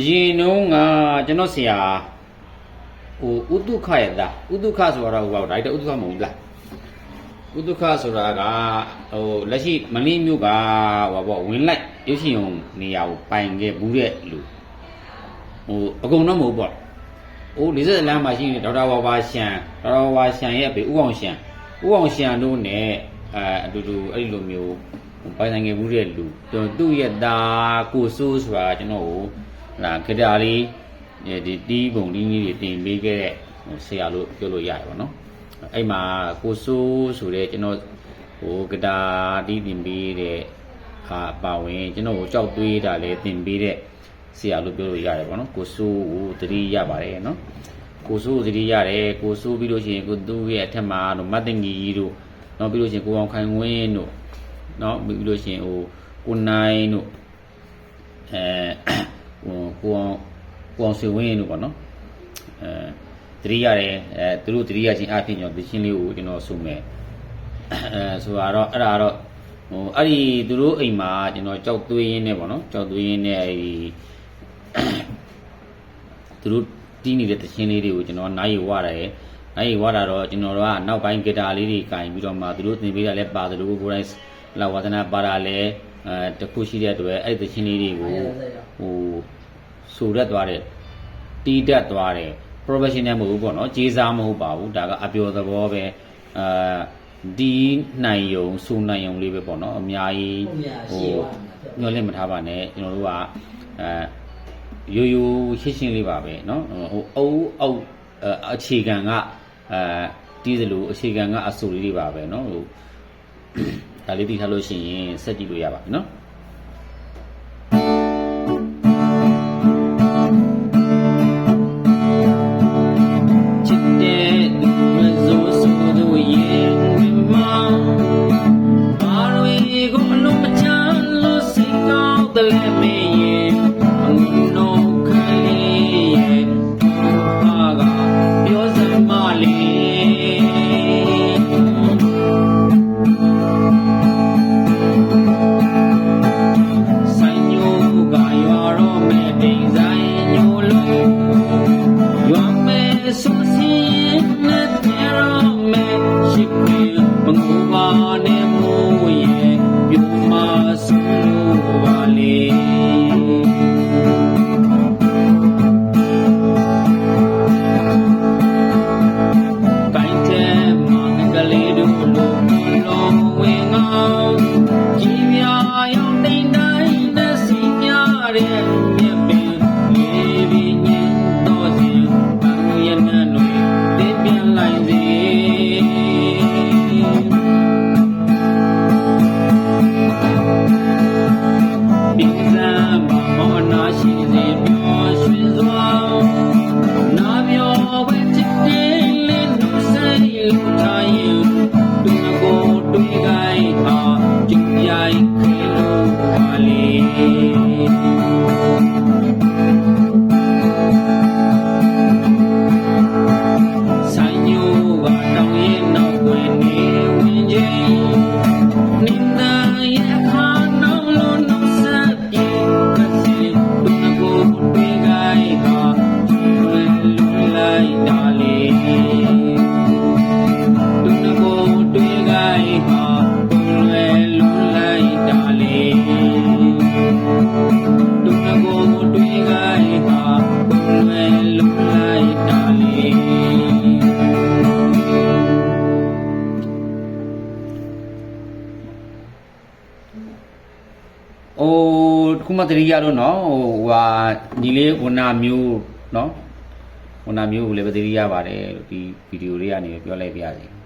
ရေနှုံးကကျွန်တော်ဆရာဥတုခရဲ့သားဥတုခဆိုတော့ဒါဥတုခမဟုတ်လားဥတုခဆိုတာကလက်ရှိမလင်းမြို့ကဝင်လိုက်ရုပ်ရှင်ရုံနေရာကိုပိုင်ခဲ့ဘူးတဲ့လူအကုန်တော့မဟုတ်ပေါ့40လမ်းမှာရှိနေဒေါက်တာဝါရှန်ရဲ့အဖေဦးအောင်ရှန်တို့နဲ့အတူတူအဲ့လိုမျိုးပိုင်ဆိုင်ခဲ့ဘူးတဲ့လူသူ့ရဲ့သားကိုစိုးဆိုတာကျွန်တော်ကိုဂီတာလေးဒီတီးပုံတီးကြီးတွေတင်ပေးခဲ့တဲ့ဆရာလို့ပြောလို့ရတယ်ပေါ့နော်အဲ့မှာကိုစိုးဆိုတဲ့ကျွန်တော်ဂီတာတီးတင်ပေးတဲ့ပါဝင်ကျွန်တော်ကိုကြောက်သွေးတာလည်းတင်ပေးတဲ့ဆရာလို့ပြောလို့ရတယ်ပေါ့နော်ကိုစိုးကိုသတိရပါတယ်နော်ကိုစိုးသတိရတယ်ကိုစိုးပြီးလို့ရှိရင်ကိုသူ့ရဲ့အထက်မှာမတ်တင်ကြီးတို့နောက်ပြီးလို့ရှိရင်ကိုအောင်ခိုင်ဝင်းတို့နော်ပြီးလို့ရှိရင်ကိုနိုင်တို့ကိုအောင်ဆွေဝင်းတို့ပေါ့နော်သတိရတယ်သူတို့သတိရခြင်းအဖြစ်ကျွန်တော်သချင်းလေးကိုကျွန်တော်ဆိုမယ်ဆိုတော့အဲ့ဒါတော့အဲ့ဒီသူတို့အိမ်မှာကျွန်တော်ကြောက်သွေးရင်းနဲ့ပေါ့နော်ကြောက်သွေးရင်းနဲ့အဲ့ဒီသူတို့တီးနေတဲ့သချင်းလေးတွေကိုကျွန်တော်နားရဝရတယ်နားရဝတာတော့ကျွန်တော်တို့ကနောက်ပိုင်းဂီတာလေးတွေကင်ပြီးတော့မှသူတို့သင်ပေးတာလည်းပါတယ်လို့ကိုယ်တိုင်လာဝါသနာပါတာလည်းတခုရှိတဲ့အတွက်အဲ့ဒီသချင်းလေးတွေကိုဆိုရက်သွားတယ်တီးတတ်သွားတယ် professional မဟုတ်ဘူးပေါ့နော်ကြေးစားမဟုတ်ပါဘူးဒါကအပျော်သဘောပဲဒီနိုင်ယုံစူနိုင်ယုံလေးပဲပေါ့နော်အများကြီးညှော်လင့်မထားပါနဲ့ကျွန်တော်တို့ကရိုးရိုးရှင်းလေးပါပဲเนาะအုပ်အခြေခံကတီးသလိုအခြေခံကအဆူလေးတွေပါပဲเนาะဒါလေးတီးထားလို့ရှိရင်ဆက်ကြည့်လို့ရပါပြီเนาะခုမှတတိယတော့เนาะညီလေးဝနာမျိုးเนาะဝနာမျိုးကိုလည်းပဲတတိယပါတယ်ဒီဗီဒီယိုလေးကနေပြောလိုက်ပါရစေ